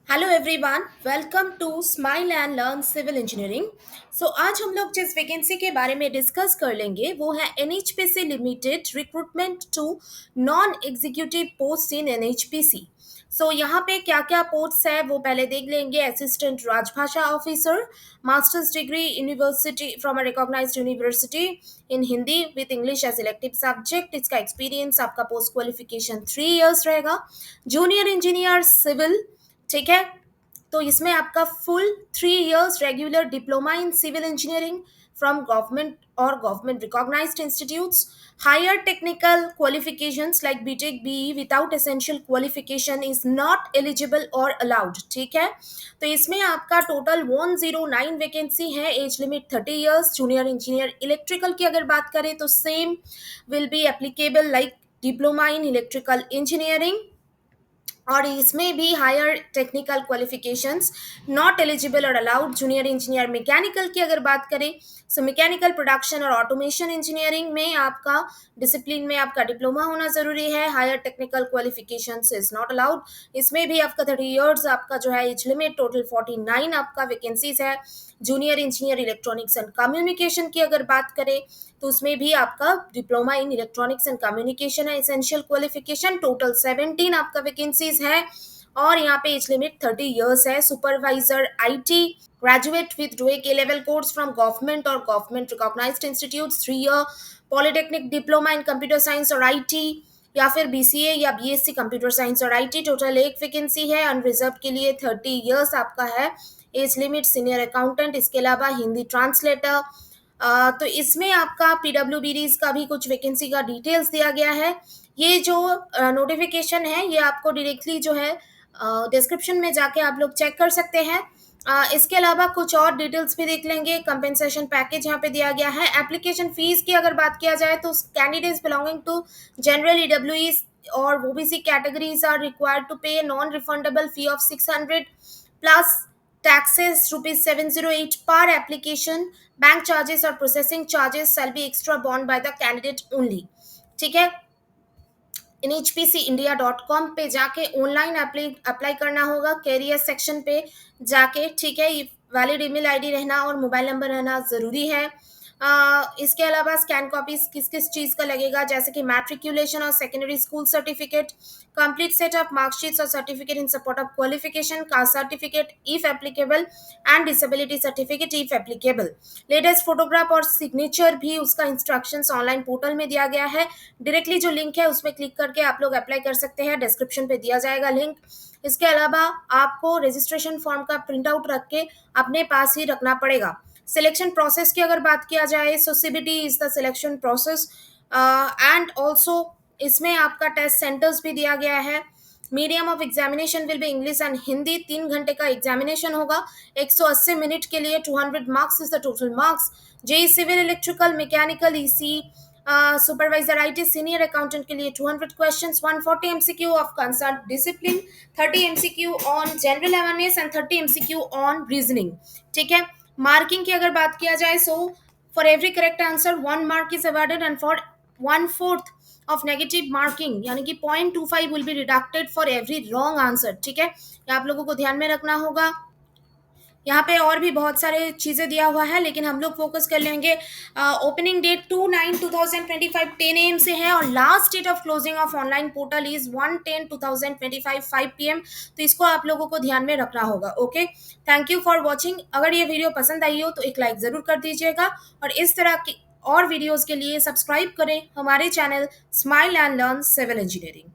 Hello everyone, welcome to Smile and Learn civil engineering. आज हम लोग जिस वैकेंसी के बारे में डिस्कस कर लेंगे वो है NHPC limited recruitment to non executive post in NHPC. यहाँ पे क्या क्या पोस्ट है वो पहले देख लेंगे। Assistant Rajbhasha officer, masters degree university from a recognised university in Hindi with English as elective subject. इसका एक्सपीरियंस आपका पोस्ट क्वालिफिकेशन 3 इयर्स रहेगा। जूनियर इंजीनियर सिविल, ठीक है। तो इसमें आपका full 3 years regular diploma in civil engineering from government और government recognised institutes. Higher technical qualifications like BTech BE without essential qualification is not eligible और allowed, ठीक है। तो इसमें आपका टोटल 109 वैकेंसी है। Age limit 30 years. Junior engineer electrical की अगर बात करें तो same will be applicable like diploma in electrical engineering. और इसमें भी higher technical qualifications not eligible और अलाउड। जूनियर इंजीनियर मैकेनिकल की अगर बात करें सो मैकेनिकल प्रोडक्शन और ऑटोमेशन इंजीनियरिंग में आपका डिसिप्लिन में आपका डिप्लोमा होना जरूरी है। Higher technical qualifications is not allowed. इसमें भी आपका 30 इयर्स आपका जो है एज लिमिट। टोटल 49 आपका वैकेंसीज है। Junior engineer electronics and communication की अगर बात करें तो उसमें भी आपका diploma in electronics and communication है एसेंशियल क्वालिफिकेशन। टोटल 17 आपका वैकेंसीज है और यहाँ पे एज लिमिट 30 इयर्स है। Supervisor IT graduate with doing A level course from government और government recognised institute. 3 year polytechnic diploma in computer science और IT या फिर बीसीए या बीएससी कंप्यूटर साइंस और आईटी। टोटल एक वैकेंसी है। अनरिजर्व के लिए 30 इयर्स आपका है एज लिमिट। सीनियर अकाउंटेंट, इसके अलावा हिंदी ट्रांसलेटर। तो इसमें आपका पीडब्ल्यूबीडीज का भी कुछ वैकेंसी का डिटेल्स दिया गया है। ये जो नोटिफिकेशन है ये आपको डायरेक्टली जो है डिस्क्रिप्शन में जाके आप लोग चेक कर सकते हैं। इसके अलावा कुछ और डिटेल्स भी देख लेंगे। कंपेंसेशन पैकेज यहाँ पे दिया गया है। एप्लीकेशन फीस की अगर बात किया जाए तो candidates belonging to general EW और OBC categories are required to pay non refundable fee of 600 plus taxes rupees 708 per application. Bank charges or processing charges shall be extra borne by the candidate only, ठीक है। nhpcindia.com पे जाके online apply करना होगा। Career section पे जाके, ठीक है। वैलिड ईमेल आईडी रहना और मोबाइल नंबर रहना ज़रूरी है। इसके अलावा स्कैन कॉपीज किस किस चीज़ का लगेगा, जैसे कि मैट्रिकुलेशन और secondary school certificate, complete set of marksheets और certificate in support of qualification, caste certificate if applicable and disability certificate if applicable. Latest photograph और सिग्नेचर भी उसका इंस्ट्रक्शंस ऑनलाइन पोर्टल में दिया गया है। डायरेक्टली जो लिंक है उसमें क्लिक करके आप लोग अप्लाई कर सकते हैं। डिस्क्रिप्शन पे दिया जाएगा लिंक। इसके अलावा आपको रजिस्ट्रेशन फॉर्म का प्रिंट आउट रख के अपने पास ही रखना पड़ेगा। सिलेक्शन प्रोसेस की अगर बात किया जाए so CBT is the selection process and also इसमें आपका टेस्ट सेंटर्स भी दिया गया है। Medium of examination will be English and Hindi. 3 घंटे का एग्जामिनेशन होगा। 180 मिनट के लिए 200 marks is the total marks. JE civil electrical mechanical EC supervisor IT senior accountant के लिए 200 questions, 140 MCQ of concern discipline, 30 MCQ on general awareness and 30 MCQ on reasoning, ठीक है। Marking की अगर बात किया जाए so for every correct answer 1 mark is awarded and for 1/4 of negative marking यानी कि 0.25 will be deducted for every wrong answer, ठीक है। ये आप लोगों को ध्यान में रखना होगा। यहाँ पे और भी बहुत सारे चीज़ें दिया हुआ है लेकिन हम लोग फोकस कर लेंगे। ओपनिंग डेट 2/9/2025 10 AM से है और last date of closing of online portal is 1/10/2025 5 PM। तो इसको आप लोगों को ध्यान में रखना होगा। Okay, thank you for watching. अगर ये वीडियो पसंद आई हो तो एक लाइक ज़रूर कर दीजिएगा और इस तरह की और वीडियोज़ के लिए सब्सक्राइब करें हमारे channel Smile and Learn civil engineering.